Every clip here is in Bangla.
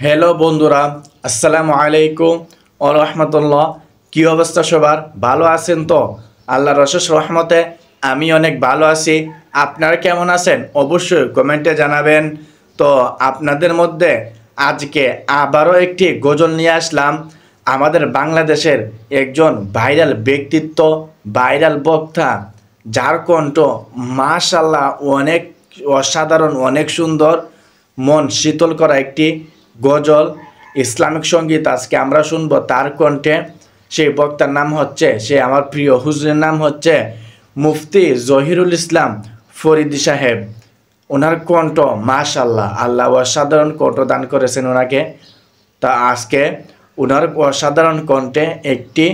হ্যালো বন্ধুরা, আসসালামু আলাইকুম ওয়া রাহমাতুল্লাহ। কি অবস্থা সবার? ভালো আছেন তো? আল্লাহর অশেষ রহমতে আমি অনেক ভালো আছি। আপনারা কেমন আছেন অবশ্যই কমেন্টে জানাবেন। তো আপনাদের মধ্যে আজকে আবারও একটি গজল নিয়ে আসলাম। আমাদের বাংলাদেশের একজন ভাইরাল ব্যক্তিত্ব, ভাইরাল বক্তা, যার কণ্ঠ মাশাআল্লাহ অনেক অসাধারণ, অনেক সুন্দর, মন শীতল করা একটি গজল ইসলামিক সঙ্গীত আজকে আমরা শুনবো তার কণ্ঠে। সেই বক্তার নাম হচ্ছে, সে আমার প্রিয় হুজুরের নাম হচ্ছে মুফতি জহিরুল ইসলাম ফরিদি সাহেব। ওনার কণ্ঠ মাশাআল্লাহ, আল্লাহ অসাধারণ কণ্ঠ দান করেছেন ওনাকে। তা আজকে ওনার অসাধারণ কণ্ঠে একটি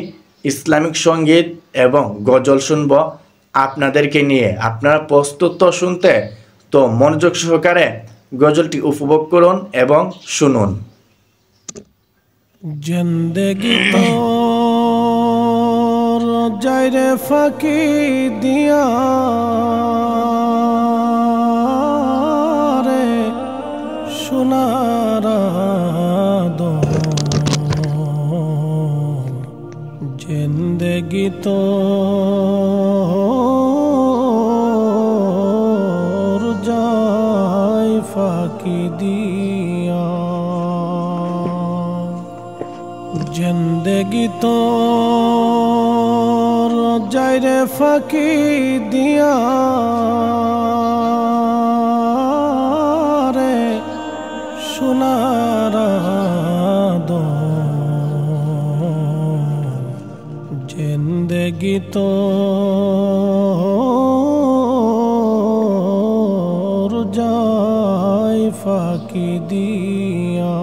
ইসলামিক সঙ্গীত এবং গজল শুনব আপনাদেরকে নিয়ে। আপনারা প্রস্তুত তো শুনতে? তো মনোযোগ সহকারে গজলটি উপভোগ করুন এবং শুনুন। জিন্দেগি তোর যাইরে ফাঁকি দিয়া রে সোনার জিন্দেগি তোর যাই ফাঁকি দিয়া, জিন্দেগি তোর যাইরে ফাঁকি দিয়া রে সোনার জিন্দেগি তোর যাই ফাঁকি দিয়া।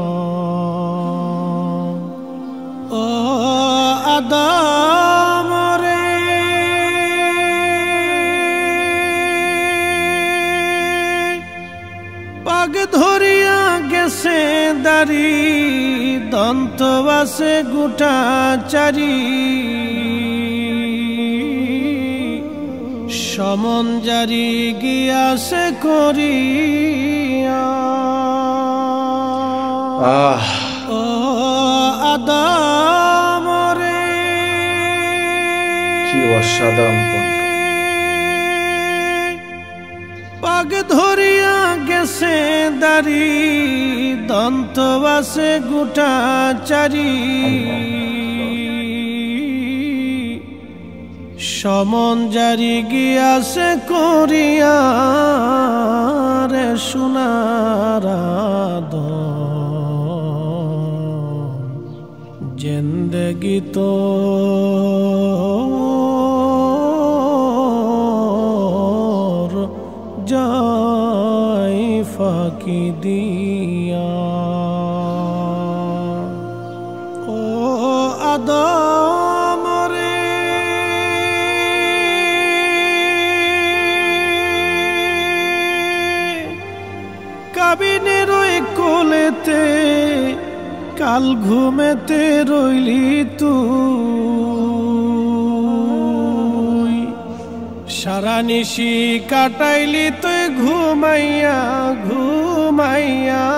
ও আদম রে পাগ ধরিয়া গেছে দাড়ি, দন্ত বাসে গুটা চারি, সমন জারি গিয়াছে করিয়া। ও আদম রে কি অসাধারণ কণ্ঠ! পাগ ধরিয়া গেছে দাড়ি, দন্ত বাসে গুটা চারি, সমন জারি গিয়াছে করিয়া রে সোনার জিন্দেগি তোর যাই ফাঁকি দিয়া। ও আদম রে কাবিনের ওই কোলেতে কাল ঘুমেতে রইলি তুই, সারা নিশি কাটাইলি তুই ঘুমাইয়া ঘুমাইয়া।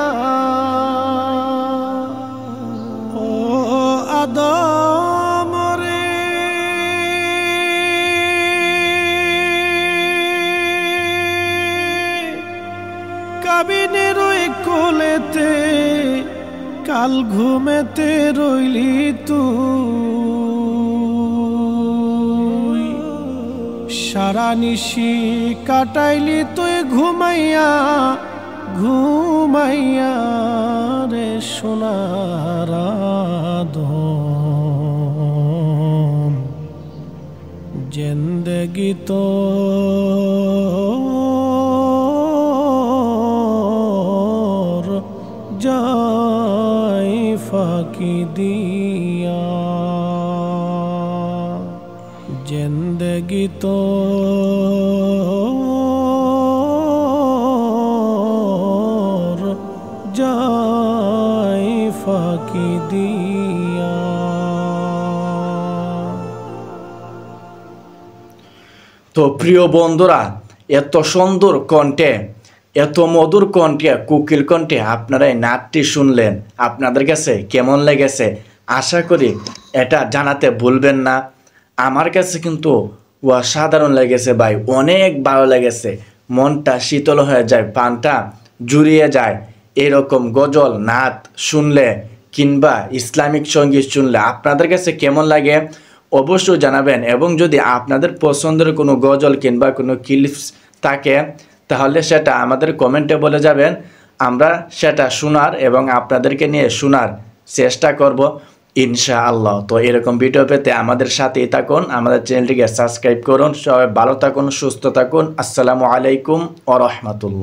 ও আদম রে কাবিনের ওই কোলেতে কাল ঘুমেতে রইলি তুই, সারা নিশি কাটাইলি তুই ঘুমাইয়া ঘুমাইয়া রে সোনার জিন্দেগি তোর যাই ফাঁকি দিয়া, জিন্দেগি তোর যাই ফাঁকি দিয়া। তো প্রিয় বন্ধুরা, এত সুন্দর কণ্ঠে এত মধুর কণ্ঠে, কোকিল কণ্ঠে আপনারা এই নাচটি শুনলেন, আপনাদের কাছে কেমন লেগেছে আশা করি এটা জানাতে ভুলবেন না। আমার কাছে কিন্তু অসাধারণ লেগেছে ভাই, অনেক ভালো লেগেছে, মনটা শীতল হয়ে যায়, প্রাণটা জুড়িয়ে যায়। এরকম গজল নাচ শুনলে কিংবা ইসলামিক সঙ্গীত শুনলে আপনাদের কাছে কেমন লাগে অবশ্যই জানাবেন। এবং যদি আপনাদের পছন্দের কোনো গজল কিংবা কোনো ক্লিপস থাকে তাহলে সেটা আমাদের কমেন্টে বলে যাবেন, আমরা সেটা শোনার এবং আপনাদেরকে নিয়ে শোনার চেষ্টা করব ইনশাআল্লাহ। তো এরকম ভিডিও পেতে আমাদের সাথেই থাকুন, আমাদের চ্যানেলটিকে সাবস্ক্রাইব করুন। সবাই ভালো থাকুন, সুস্থ থাকুন। আসসালামু আলাইকুম ওয়া রাহমাতুল্লাহ।